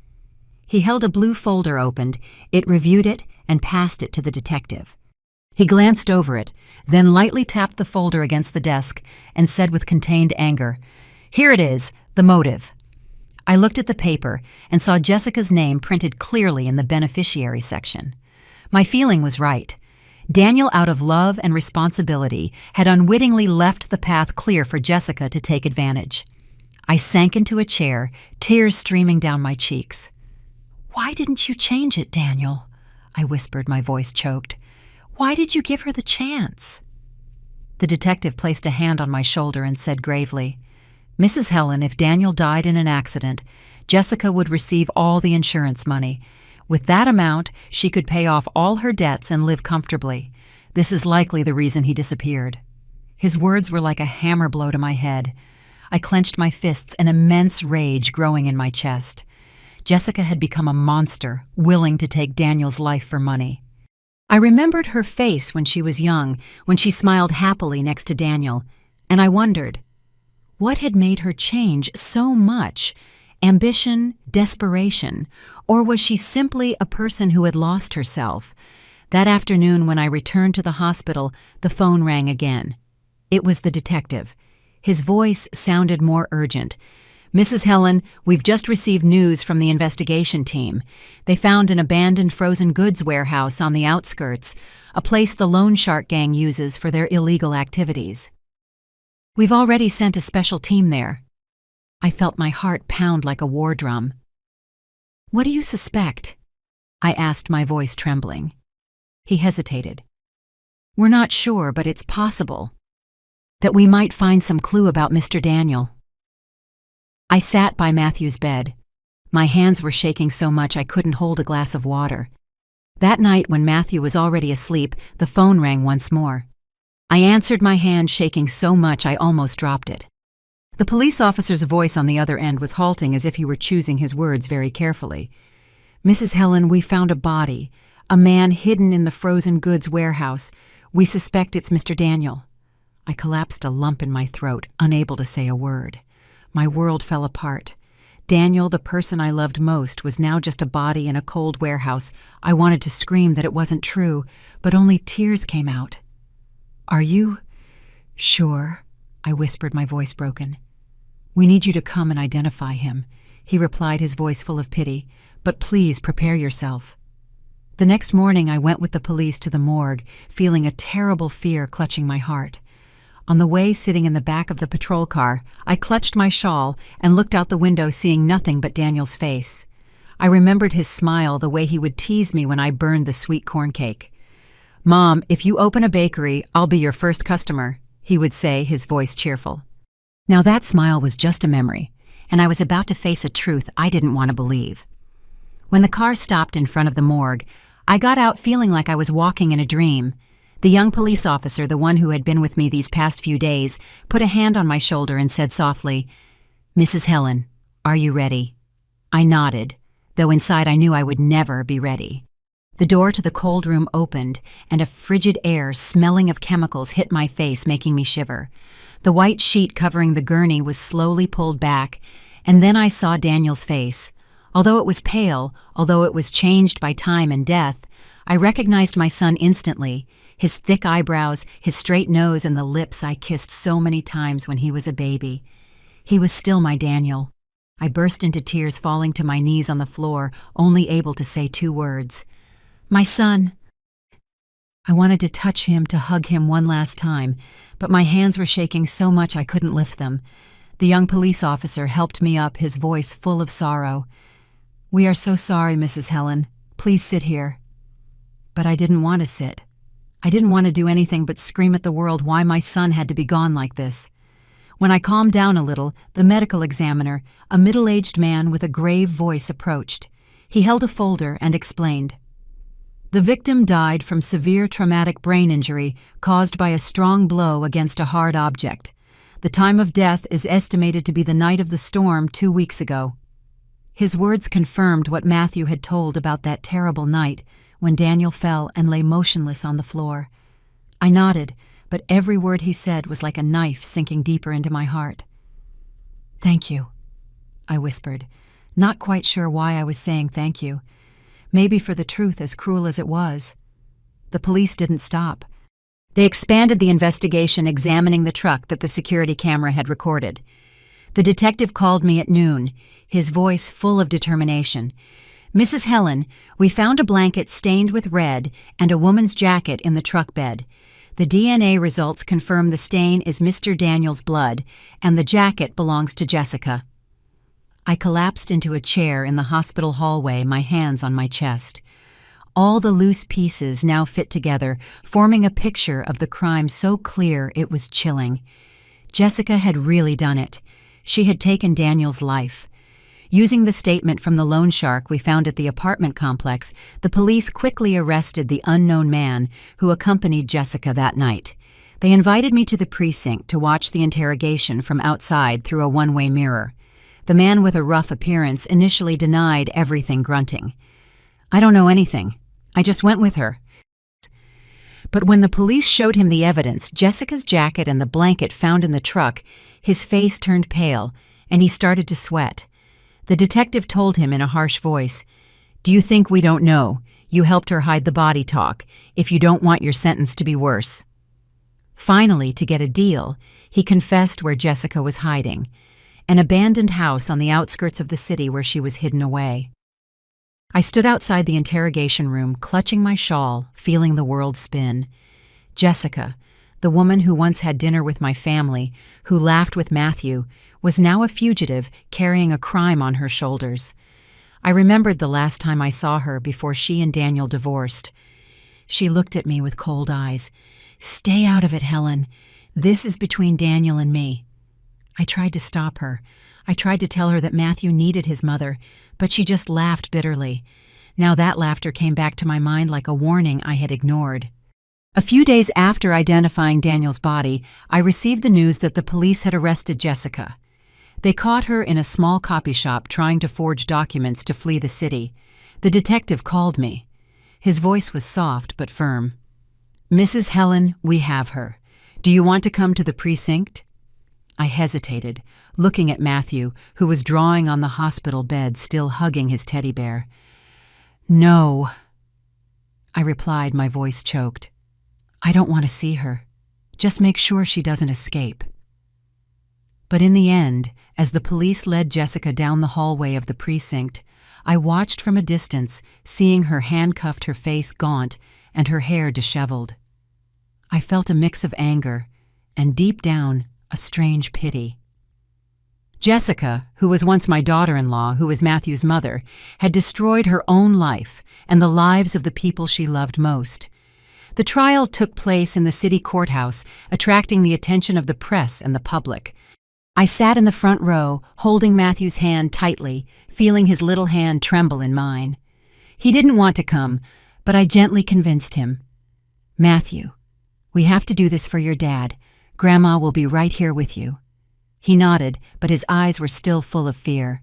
He held a blue folder opened. It reviewed it and passed it to the detective. He glanced over it, then lightly tapped the folder against the desk and said with contained anger, "Here it is, the motive." I looked at the paper and saw Jessica's name printed clearly in the beneficiary section. My feeling was right. Daniel, out of love and responsibility, had unwittingly left the path clear for Jessica to take advantage. I sank into a chair, tears streaming down my cheeks. "Why didn't you change it, Daniel?" I whispered, my voice choked. "Why did you give her the chance?" The detective placed a hand on my shoulder and said gravely, "Mrs. Helen, if Daniel died in an accident, Jessica would receive all the insurance money. With that amount, she could pay off all her debts and live comfortably. This is likely the reason he disappeared." His words were like a hammer blow to my head. I clenched my fists, an immense rage growing in my chest. Jessica had become a monster, willing to take Daniel's life for money. I remembered her face when she was young, when she smiled happily next to Daniel, and I wondered, what had made her change so much? Ambition, desperation, or was she simply a person who had lost herself? That afternoon when I returned to the hospital, the phone rang again. It was the detective. His voice sounded more urgent. "Mrs. Helen, we've just received news from the investigation team. They found an abandoned frozen goods warehouse on the outskirts, a place the loan shark gang uses for their illegal activities. We've already sent a special team there." I felt my heart pound like a war drum. "What do you suspect?" I asked, my voice trembling. He hesitated. "We're not sure, but it's possible that we might find some clue about Mr. Daniel." I sat by Matthew's bed. My hands were shaking so much I couldn't hold a glass of water. That night, when Matthew was already asleep, the phone rang once more. I answered, my hand shaking so much I almost dropped it. The police officer's voice on the other end was halting, as if he were choosing his words very carefully. "Mrs. Helen, we found a body, a man hidden in the frozen goods warehouse. We suspect it's Mr. Daniel." I collapsed, a lump in my throat, unable to say a word. My world fell apart. Daniel, the person I loved most, was now just a body in a cold warehouse. I wanted to scream that it wasn't true, but only tears came out. "Are you sure?" I whispered, my voice broken. "We need you to come and identify him," he replied, his voice full of pity. "But please prepare yourself." The next morning I went with the police to the morgue, feeling a terrible fear clutching my heart. On the way, sitting in the back of the patrol car, I clutched my shawl and looked out the window, seeing nothing but Daniel's face. I remembered his smile, the way he would tease me when I burned the sweet corn cake. "Mom, if you open a bakery, I'll be your first customer," he would say, his voice cheerful. Now that smile was just a memory, and I was about to face a truth I didn't want to believe. When the car stopped in front of the morgue, I got out feeling like I was walking in a dream. The young police officer, the one who had been with me these past few days, put a hand on my shoulder and said softly, "Mrs. Helen, are you ready?" I nodded, though inside I knew I would never be ready. The door to the cold room opened, and a frigid air smelling of chemicals hit my face, making me shiver. The white sheet covering the gurney was slowly pulled back, and then I saw Daniel's face. Although it was pale, although it was changed by time and death, I recognized my son instantly. His thick eyebrows, his straight nose, and the lips I kissed so many times when he was a baby. He was still my Daniel. I burst into tears, falling to my knees on the floor, only able to say 2 words. "My son." I wanted to touch him, to hug him one last time, but my hands were shaking so much I couldn't lift them. The young police officer helped me up, his voice full of sorrow. "We are so sorry, Mrs. Helen. Please sit here." But I didn't want to sit. I didn't want to do anything but scream at the world why my son had to be gone like this. When I calmed down a little, the medical examiner, a middle-aged man with a grave voice, approached. He held a folder and explained. "The victim died from severe traumatic brain injury caused by a strong blow against a hard object. The time of death is estimated to be the night of the storm 2 weeks ago." His words confirmed what Matthew had told about that terrible night when Daniel fell and lay motionless on the floor. I nodded, but every word he said was like a knife sinking deeper into my heart. "Thank you," I whispered, not quite sure why I was saying thank you. Maybe for the truth, as cruel as it was. the police didn't stop. They expanded the investigation, examining the truck that the security camera had recorded. The detective called me at noon, his voice full of determination. "Mrs. Helen, we found a blanket stained with red and a woman's jacket in the truck bed. The DNA results confirm the stain is Mr. Daniel's blood, and the jacket belongs to Jessica." I collapsed into a chair in the hospital hallway, my hands on my chest. All the loose pieces now fit together, forming a picture of the crime so clear it was chilling. Jessica had really done it. She had taken Daniel's life. Using the statement from the loan shark we found at the apartment complex, the police quickly arrested the unknown man who accompanied Jessica that night. They invited me to the precinct to watch the interrogation from outside through a one-way mirror. The man with a rough appearance initially denied everything, grunting. "I don't know anything. I just went with her." But when the police showed him the evidence, Jessica's jacket and the blanket found in the truck, his face turned pale, and he started to sweat. The detective told him in a harsh voice, "Do you think we don't know? You helped her hide the body talk, if you don't want your sentence to be worse." Finally, to get a deal, he confessed where Jessica was hiding, an abandoned house on the outskirts of the city where she was hidden away. I stood outside the interrogation room, clutching my shawl, feeling the world spin. Jessica, the woman who once had dinner with my family, who laughed with Matthew, was now a fugitive carrying a crime on her shoulders. I remembered the last time I saw her before she and Daniel divorced. She looked at me with cold eyes. "Stay out of it, Helen. This is between Daniel and me." I tried to stop her. I tried to tell her that Matthew needed his mother, but she just laughed bitterly. Now that laughter came back to my mind like a warning I had ignored. A few days after identifying Daniel's body, I received the news that the police had arrested Jessica. They caught her in a small copy shop trying to forge documents to flee the city. The detective called me. His voice was soft but firm. "Mrs. Helen, we have her. Do you want to come to the precinct?" I hesitated, looking at Matthew, who was drawing on the hospital bed, still hugging his teddy bear. "No," I replied, my voice choked. "I don't want to see her. Just make sure she doesn't escape." But in the end, as the police led Jessica down the hallway of the precinct, I watched from a distance, seeing her handcuffed, her face gaunt, and her hair disheveled. I felt a mix of anger, and deep down, a strange pity. Jessica, who was once my daughter-in-law, who was Matthew's mother, had destroyed her own life and the lives of the people she loved most. The trial took place in the city courthouse, attracting the attention of the press and the public. I sat in the front row, holding Matthew's hand tightly, feeling his little hand tremble in mine. He didn't want to come, but I gently convinced him. "Matthew, we have to do this for your dad. Grandma will be right here with you." He nodded, but his eyes were still full of fear.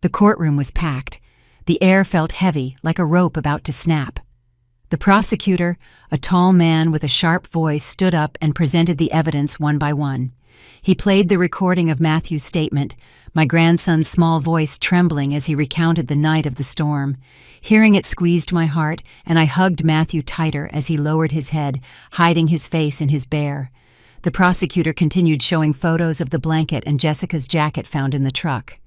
The courtroom was packed. The air felt heavy, like a rope about to snap. The prosecutor, a tall man with a sharp voice, stood up and presented the evidence one by one. He played the recording of Matthew's statement, my grandson's small voice trembling as he recounted the night of the storm. Hearing it squeezed my heart, and I hugged Matthew tighter as he lowered his head, hiding his face in his bear. The prosecutor continued showing photos of the blanket and Jessica's jacket found in the truck.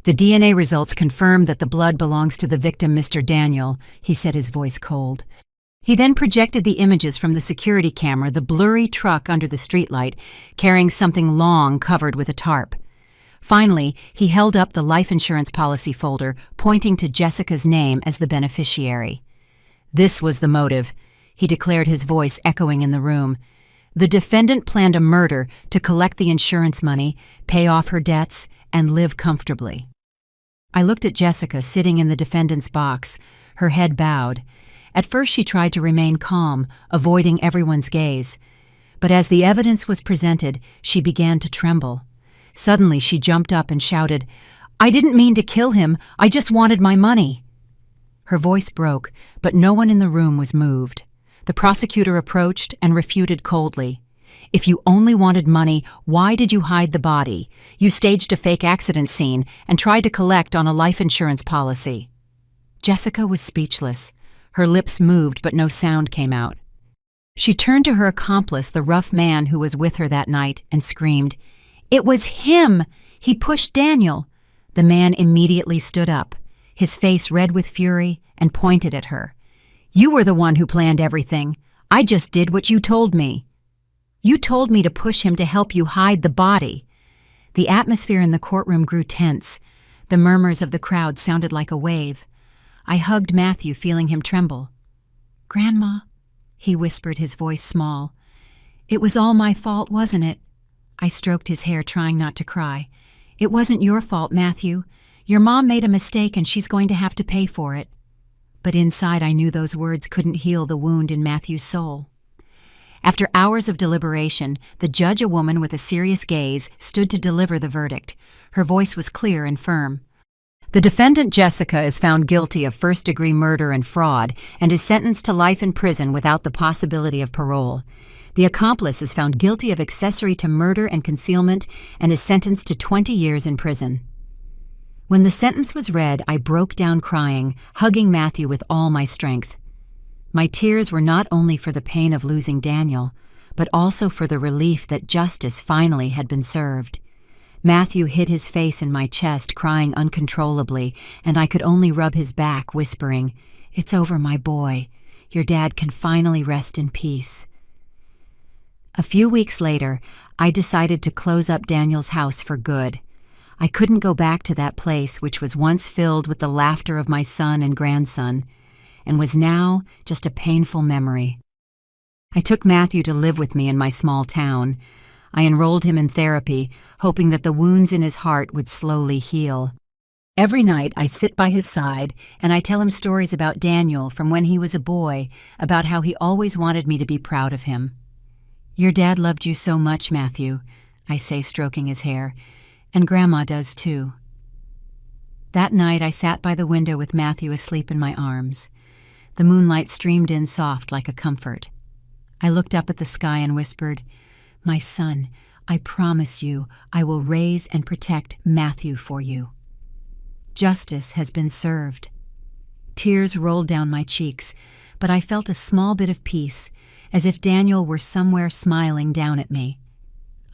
"The DNA results confirm that the blood belongs to the victim, Mr. Daniel," he said, his voice cold. He then projected the images from the security camera, the blurry truck under the streetlight, carrying something long covered with a tarp. Finally, he held up the life insurance policy folder, pointing to Jessica's name as the beneficiary. "This was the motive," he declared, his voice echoing in the room. "The defendant planned a murder to collect the insurance money, pay off her debts, and live comfortably." I looked at Jessica sitting in the defendant's box, her head bowed. At first she tried to remain calm, avoiding everyone's gaze. But as the evidence was presented, she began to tremble. Suddenly she jumped up and shouted, "I didn't mean to kill him, I just wanted my money." Her voice broke, but no one in the room was moved. The prosecutor approached and refuted coldly. "If you only wanted money, why did you hide the body? You staged a fake accident scene and tried to collect on a life insurance policy." Jessica was speechless. Her lips moved, but no sound came out. She turned to her accomplice, the rough man who was with her that night, and screamed, "It was him! He pushed Daniel!" The man immediately stood up, his face red with fury, and pointed at her. "You were the one who planned everything. I just did what you told me. You told me to push him to help you hide the body." The atmosphere in the courtroom grew tense. The murmurs of the crowd sounded like a wave. I hugged Matthew, feeling him tremble. "Grandma," he whispered, his voice small. "It was all my fault, wasn't it?" I stroked his hair, trying not to cry. "It wasn't your fault, Matthew. Your mom made a mistake and she's going to have to pay for it." But inside I knew those words couldn't heal the wound in Matthew's soul. After hours of deliberation, the judge, a woman with a serious gaze, stood to deliver the verdict. Her voice was clear and firm. "The defendant, Jessica, is found guilty of first-degree murder and fraud and is sentenced to life in prison without the possibility of parole. The accomplice is found guilty of accessory to murder and concealment and is sentenced to 20 years in prison." When the sentence was read, I broke down crying, hugging Matthew with all my strength. My tears were not only for the pain of losing Daniel, but also for the relief that justice finally had been served. Matthew hid his face in my chest, crying uncontrollably, and I could only rub his back, whispering, "It's over, my boy. Your dad can finally rest in peace." A few weeks later, I decided to close up Daniel's house for good. I couldn't go back to that place which was once filled with the laughter of my son and grandson, and was now just a painful memory. I took Matthew to live with me in my small town. I enrolled him in therapy, hoping that the wounds in his heart would slowly heal. Every night I sit by his side and I tell him stories about Daniel from when he was a boy, about how he always wanted me to be proud of him. "Your dad loved you so much, Matthew," I say, stroking his hair, "and Grandma does too." That night I sat by the window with Matthew asleep in my arms. The moonlight streamed in soft like a comfort. I looked up at the sky and whispered, "My son, I promise you I will raise and protect Matthew for you." Justice has been served. Tears rolled down my cheeks, but I felt a small bit of peace, as if Daniel were somewhere smiling down at me.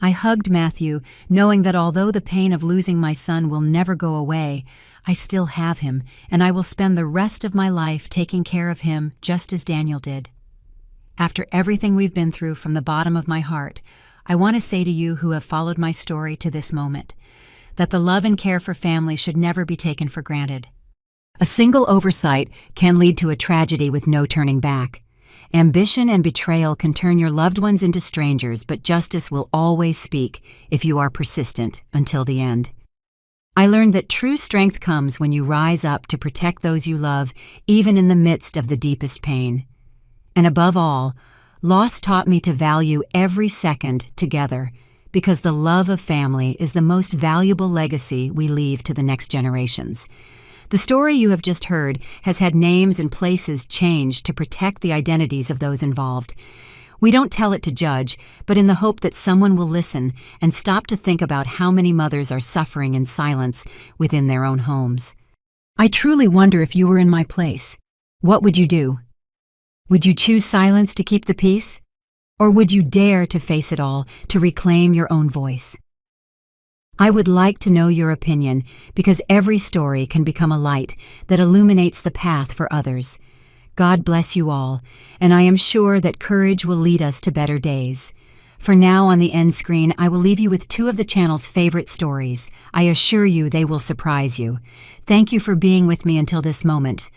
I hugged Matthew, knowing that although the pain of losing my son will never go away, I still have him, and I will spend the rest of my life taking care of him just as Daniel did. After everything we've been through, from the bottom of my heart, I want to say to you who have followed my story to this moment, that the love and care for family should never be taken for granted. A single oversight can lead to a tragedy with no turning back. Ambition and betrayal can turn your loved ones into strangers, but justice will always speak if you are persistent until the end. I learned that true strength comes when you rise up to protect those you love, even in the midst of the deepest pain. And above all, loss taught me to value every second together, because the love of family is the most valuable legacy we leave to the next generations. The story you have just heard has had names and places changed to protect the identities of those involved. We don't tell it to judge, but in the hope that someone will listen and stop to think about how many mothers are suffering in silence within their own homes. I truly wonder, if you were in my place, what would you do? Would you choose silence to keep the peace? Or would you dare to face it all, to reclaim your own voice? I would like to know your opinion, because every story can become a light that illuminates the path for others. God bless you all, and I am sure that courage will lead us to better days. For now, on the end screen, I will leave you with two of the channel's favorite stories. I assure you they will surprise you. Thank you for being with me until this moment.